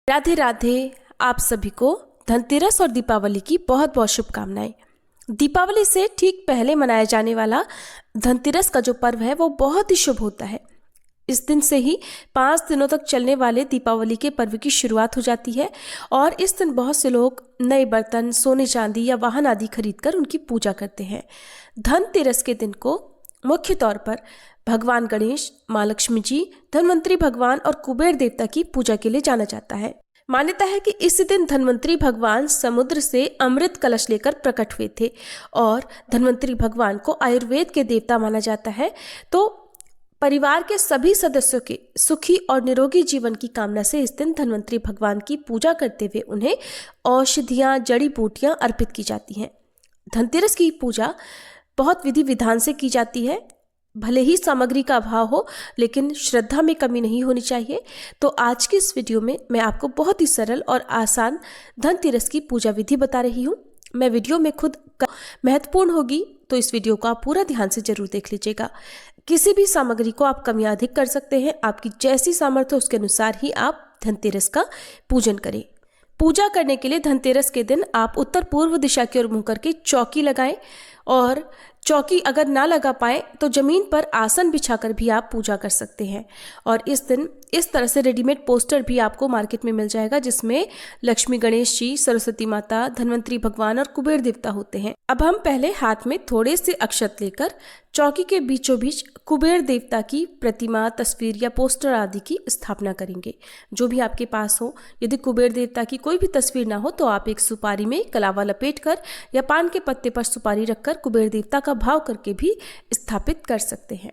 राधे राधे। आप सभी को धनतेरस और दीपावली की बहुत बहुत शुभकामनाएं। दीपावली से ठीक पहले मनाया जाने वाला धनतेरस का जो पर्व है वो बहुत ही शुभ होता है। इस दिन से ही 5 दिनों तक चलने वाले दीपावली के पर्व की शुरुआत हो जाती है और इस दिन बहुत से लोग नए बर्तन, सोने चांदी या वाहन आदि खरीदकर उनकी पूजा करते हैं। धनतेरस के दिन को मुख्य तौर पर भगवान गणेश, माँ लक्ष्मी जी, धनवंतरी भगवान और कुबेर देवता की पूजा के लिए जाना जाता है। मान्यता है कि इस दिन धनवंतरी भगवान समुद्र से अमृत कलश लेकर प्रकट हुए थे और धनवंतरी भगवान को आयुर्वेद के देवता माना जाता है। तो परिवार के सभी सदस्यों के सुखी और निरोगी जीवन की कामना से इस दिन धनवंतरी भगवान की पूजा करते हुए उन्हें औषधियाँ, जड़ी बूटियाँ अर्पित की जाती हैं। धनतेरस की पूजा बहुत विधि विधान से की जाती है। भले ही सामग्री का अभाव हो, लेकिन श्रद्धा में कमी नहीं होनी चाहिए। तो आज की इस वीडियो में मैं आपको बहुत ही सरल और आसान धनतेरस की पूजा विधि बता रही हूँ। मैं वीडियो में खुद महत्वपूर्ण होगी, तो इस वीडियो को आप पूरा ध्यान से जरूर देख लीजिएगा। किसी भी सामग्री को आप कम या अधिक कर सकते हैं। आपकी जैसी सामर्थ्य उसके अनुसार ही आप धनतेरस का पूजन करें। पूजा करने के लिए धनतेरस के दिन आप उत्तर पूर्व दिशा की ओर मुंह करके चौकी लगाएं और चौकी अगर ना लगा पाए तो जमीन पर आसन बिछाकर भी आप पूजा कर सकते हैं। और इस दिन इस तरह से रेडीमेड पोस्टर भी आपको मार्केट में मिल जाएगा, जिसमें लक्ष्मी गणेश जी, सरस्वती माता, धनवंतरी भगवान और कुबेर देवता होते हैं। अब हम पहले हाथ में थोड़े से अक्षत लेकर चौकी के बीचों बीच कुबेर देवता की प्रतिमा, तस्वीर या पोस्टर आदि की स्थापना करेंगे, जो भी आपके पास हो। यदि कुबेर देवता की कोई भी तस्वीर ना हो तो आप एक सुपारी में कलावा लपेटकर या पान के पत्ते पर सुपारी रखकर कुबेर देवता का भाव करके भी स्थापित कर सकते हैं।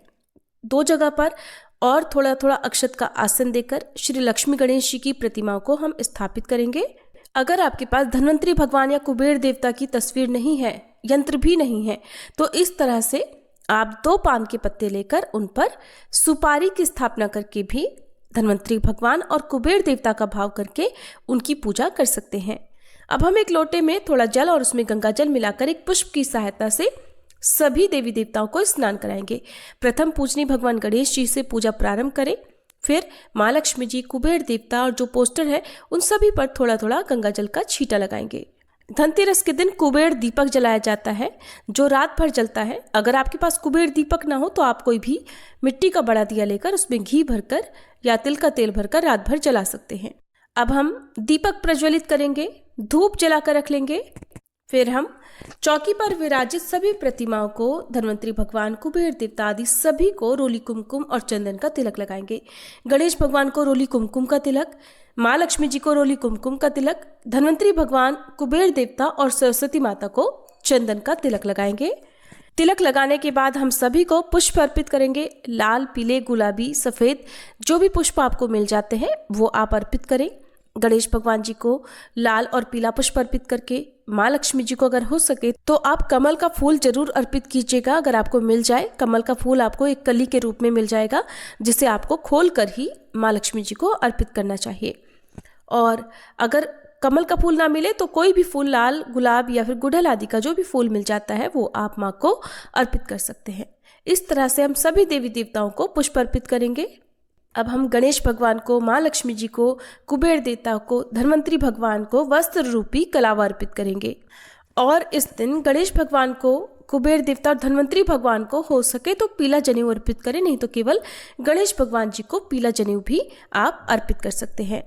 2 जगह पर और थोड़ा थोड़ा अक्षत का आसन देकर श्री लक्ष्मी गणेश जी की प्रतिमाओं को हम स्थापित करेंगे। अगर आपके पास धनवंतरी भगवान या कुबेर देवता की तस्वीर नहीं है, यंत्र भी नहीं है, तो इस तरह से आप 2 पान के पत्ते लेकर उन पर सुपारी की स्थापना करके भी धनवंतरी भगवान और कुबेर देवता का भाव करके उनकी पूजा कर सकते हैं। अब हम एक लोटे में थोड़ा जल और उसमें गंगा जल मिलाकर एक पुष्प की सहायता से सभी देवी देवताओं को स्नान कराएंगे। प्रथम पूजनीय भगवान गणेश जी से पूजा प्रारंभ करें, फिर माँ लक्ष्मी जी, कुबेर देवता और जो पोस्टर है उन सभी पर थोड़ा थोड़ा गंगा जल का छींटा लगाएंगे। धनतेरस के दिन कुबेर दीपक जलाया जाता है, जो रात भर जलता है। अगर आपके पास कुबेर दीपक ना हो तो आप कोई भी मिट्टी का बड़ा दिया लेकर उसमें घी भरकर या तिल का तेल भरकर रात भर जला सकते हैं। अब हम दीपक प्रज्वलित करेंगे, धूप जलाकर रख लेंगे। फिर हम चौकी पर विराजित सभी प्रतिमाओं को, धनवंतरी भगवान, कुबेर देवता आदि सभी को रोली कुमकुम और चंदन का तिलक लगाएंगे। गणेश भगवान को रोली कुमकुम का तिलक, माँ लक्ष्मी जी को रोली कुमकुम का तिलक, धनवंतरी भगवान, कुबेर देवता और सरस्वती माता को चंदन का तिलक लगाएंगे। तिलक लगाने के बाद हम सभी को पुष्प अर्पित करेंगे। लाल, पीले, गुलाबी, सफ़ेद जो भी पुष्प आपको मिल जाते हैं वो आप अर्पित करें। गणेश भगवान जी को लाल और पीला पुष्प अर्पित करके, माँ लक्ष्मी जी को अगर हो सके तो आप कमल का फूल जरूर अर्पित कीजिएगा। अगर आपको मिल जाए, कमल का फूल आपको एक कली के रूप में मिल जाएगा, जिसे आपको खोल कर ही माँ लक्ष्मी जी को अर्पित करना चाहिए। और अगर कमल का फूल ना मिले तो कोई भी फूल, लाल, गुलाब या फिर गुड़हल आदि का जो भी फूल मिल जाता है वो आप माँ को अर्पित कर सकते हैं। इस तरह से हम सभी देवी देवताओं को पुष्प अर्पित करेंगे। अब हम गणेश भगवान को, माँ लक्ष्मी जी को, कुबेर देवता को, धनवंतरी भगवान को वस्त्र रूपी कलावा अर्पित करेंगे। और इस दिन गणेश भगवान को, कुबेर देवता और धनवंतरी भगवान को हो सके तो पीला जनेऊ अर्पित करें, नहीं तो केवल गणेश भगवान जी को पीला जनेऊ भी आप अर्पित कर सकते हैं।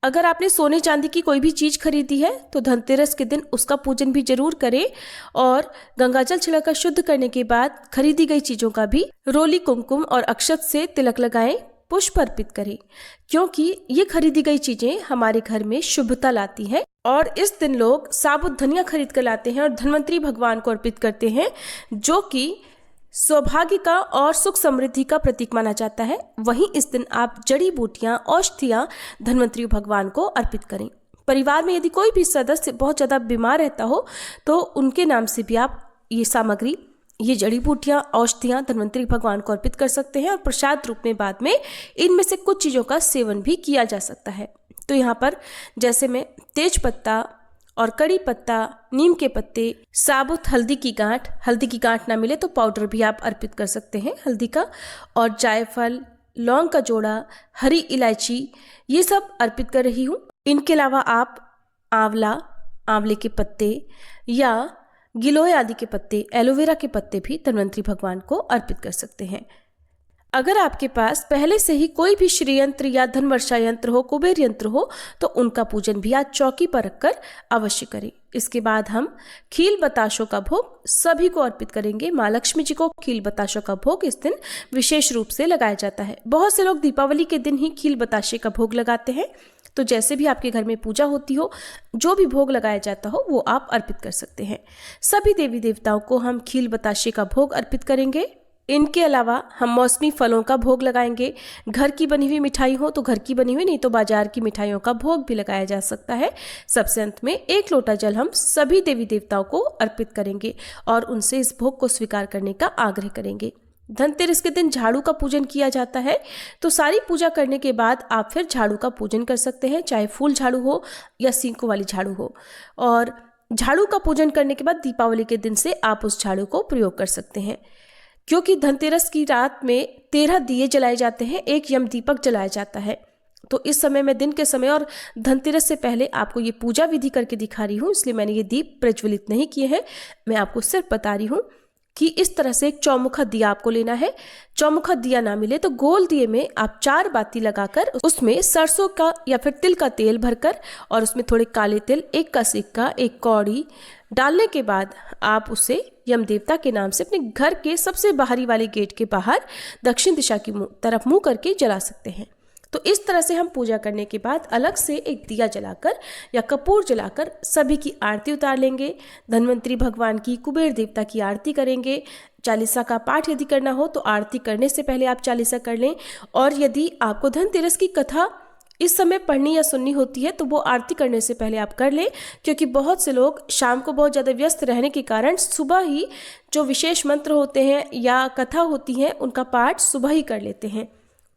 अगर आपने सोने चांदी की कोई भी चीज़ खरीदी है तो धनतेरस के दिन उसका पूजन भी जरूर करें और गंगाजल छिड़कर शुद्ध करने के बाद खरीदी गई चीज़ों का भी रोली कुमकुम और अक्षत से तिलक लगाएं, पुष्प अर्पित करें, क्योंकि ये खरीदी गई चीजें हमारे घर में शुभता लाती हैं। और इस दिन लोग साबुत धनिया खरीद कर लाते हैं और धनवंतरी भगवान को अर्पित करते हैं, जो कि सौभाग्य का और सुख समृद्धि का प्रतीक माना जाता है। वहीं इस दिन आप जड़ी बूटियां, औषधियां धनवंतरी भगवान को अर्पित करें। परिवार में यदि कोई भी सदस्य बहुत ज़्यादा बीमार रहता हो तो उनके नाम से भी आप ये सामग्री, ये जड़ी बूटियाँ, औषधियाँ धनवंतरी भगवान को अर्पित कर सकते हैं और प्रसाद रूप में बाद में इनमें से कुछ चीज़ों का सेवन भी किया जा सकता है। तो यहाँ पर जैसे मैं तेज पत्ता और कड़ी पत्ता, नीम के पत्ते, साबुत हल्दी की गांठ ना मिले तो पाउडर भी आप अर्पित कर सकते हैं हल्दी का, और जायफल, लौंग का जोड़ा, हरी इलायची, ये सब अर्पित कर रही हूँ। इनके अलावा आप आंवला, आंवले के पत्ते या गिलोय आदि के पत्ते, एलोवेरा के पत्ते भी धन्वंतरी भगवान को अर्पित कर सकते हैं। अगर आपके पास पहले से ही कोई भी श्री यंत्र या धन वर्षा यंत्र हो, कुबेर यंत्र हो, तो उनका पूजन भी आज चौकी पर रखकर अवश्य करें। इसके बाद हम खील बताशों का भोग सभी को अर्पित करेंगे। माँ लक्ष्मी जी को खील बताशों का भोग इस दिन विशेष रूप से लगाया जाता है। बहुत से लोग दीपावली के दिन ही खील बताशे का भोग लगाते हैं। तो जैसे भी आपके घर में पूजा होती हो, जो भी भोग लगाया जाता हो वो आप अर्पित कर सकते हैं। सभी देवी देवताओं को हम खील बताशे का भोग अर्पित करेंगे। इनके अलावा हम मौसमी फलों का भोग लगाएंगे। घर की बनी हुई मिठाई हो तो घर की बनी हुई, नहीं तो बाजार की मिठाइयों का भोग भी लगाया जा सकता है। सबसे अंत में 1 लोटा जल हम सभी देवी देवताओं को अर्पित करेंगे और उनसे इस भोग को स्वीकार करने का आग्रह करेंगे। धनतेरस के दिन झाड़ू का पूजन किया जाता है। तो सारी पूजा करने के बाद आप फिर झाड़ू का पूजन कर सकते हैं, चाहे फूल झाड़ू हो या सींकों वाली झाड़ू हो। और झाड़ू का पूजन करने के बाद दीपावली के दिन से आप उस झाड़ू को प्रयोग कर सकते हैं। क्योंकि धनतेरस की रात में 13 दिए जलाए जाते हैं, 1 यम दीपक जलाया जाता है। तो इस समय मैं दिन के समय और धनतेरस से पहले आपको ये पूजा विधि करके दिखा रही हूँ, इसलिए मैंने ये दीप प्रज्वलित नहीं किए हैं। मैं आपको सिर्फ बता रही हूँ कि इस तरह से एक चौमुखा दिया आपको लेना है। चौमुखा दिया ना मिले तो गोल दिए में आप 4 बाती लगाकर उसमें सरसों का या फिर तिल का तेल भरकर और उसमें थोड़े काले तिल, 1 का सिक्का, 1 कौड़ी डालने के बाद आप उसे यम देवता के नाम से अपने घर के सबसे बाहरी वाले गेट के बाहर दक्षिण दिशा की तरफ मुंह करके जला सकते हैं। तो इस तरह से हम पूजा करने के बाद अलग से एक दिया जलाकर या कपूर जलाकर सभी की आरती उतार लेंगे। धन्वंतरी भगवान की, कुबेर देवता की आरती करेंगे। चालीसा का पाठ यदि करना हो तो आरती करने से पहले आप चालीसा कर लें। और यदि आपको धनतेरस की कथा इस समय पढ़नी या सुननी होती है तो वो आरती करने से पहले आप कर लें, क्योंकि बहुत से लोग शाम को बहुत ज़्यादा व्यस्त रहने के कारण सुबह ही जो विशेष मंत्र होते हैं या कथा होती है उनका पाठ सुबह ही कर लेते हैं।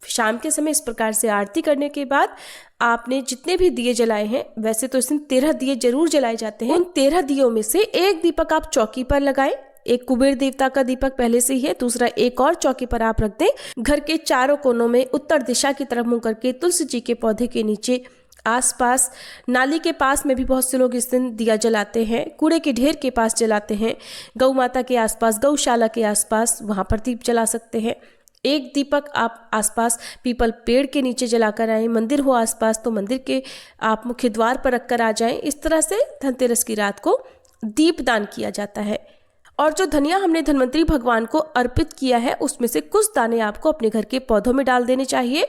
शाम के समय इस प्रकार से आरती करने के बाद आपने जितने भी दिए जलाए हैं, वैसे तो इस दिन 13 दिए जरूर जलाए जाते हैं, उन 13 दियों में से 1 दीपक आप चौकी पर लगाएं। एक कुबेर देवता का दीपक पहले से ही है, दूसरा एक और चौकी पर आप रख दें। घर के चारों कोनों में उत्तर दिशा की तरफ मुंह करके तुलसी जी के पौधे के नीचे, आसपास, नाली के पास में भी बहुत से लोग इस दिन दिया जलाते हैं, कूड़े के ढेर के पास जलाते हैं, गौ माता के आसपास, गौशाला के आसपास, वहां पर दीप जला सकते हैं। 1 दीपक आप आसपास पीपल पेड़ के नीचे जलाकर आए। मंदिर हो आसपास तो मंदिर के आप मुख्य द्वार पर रखकर आ जाएं। इस तरह से धनतेरस की रात को दीपदान किया जाता है। और जो धनिया हमने धन्वंतरी भगवान को अर्पित किया है उसमें से कुछ दाने आपको अपने घर के पौधों में डाल देने चाहिए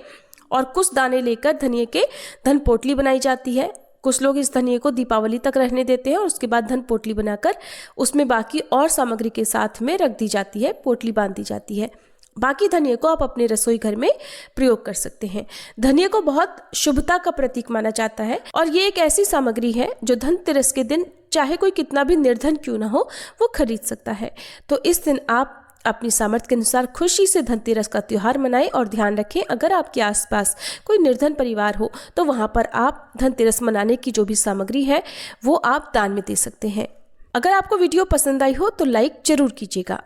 और कुछ दाने लेकर धनिये के धन पोटली बनाई जाती है। कुछ लोग इस धनिये को दीपावली तक रहने देते हैं और उसके बाद धन पोटली बनाकर उसमें बाकी और सामग्री के साथ में रख दी जाती है, पोटली बांध दी जाती है। बाकी धनिये को आप अपने रसोई घर में प्रयोग कर सकते हैं। धनिये को बहुत शुभता का प्रतीक माना जाता है और ये एक ऐसी सामग्री है जो धनतेरस के दिन चाहे कोई कितना भी निर्धन क्यों ना हो वो खरीद सकता है। तो इस दिन आप अपनी सामर्थ्य के अनुसार खुशी से धनतेरस का त्योहार मनाएं और ध्यान रखें, अगर आपके आसपास कोई निर्धन परिवार हो तो वहां पर आप धनतेरस मनाने की जो भी सामग्री है वो आप दान में दे सकते हैं। अगर आपको वीडियो पसंद आई हो तो लाइक जरूर कीजिएगा।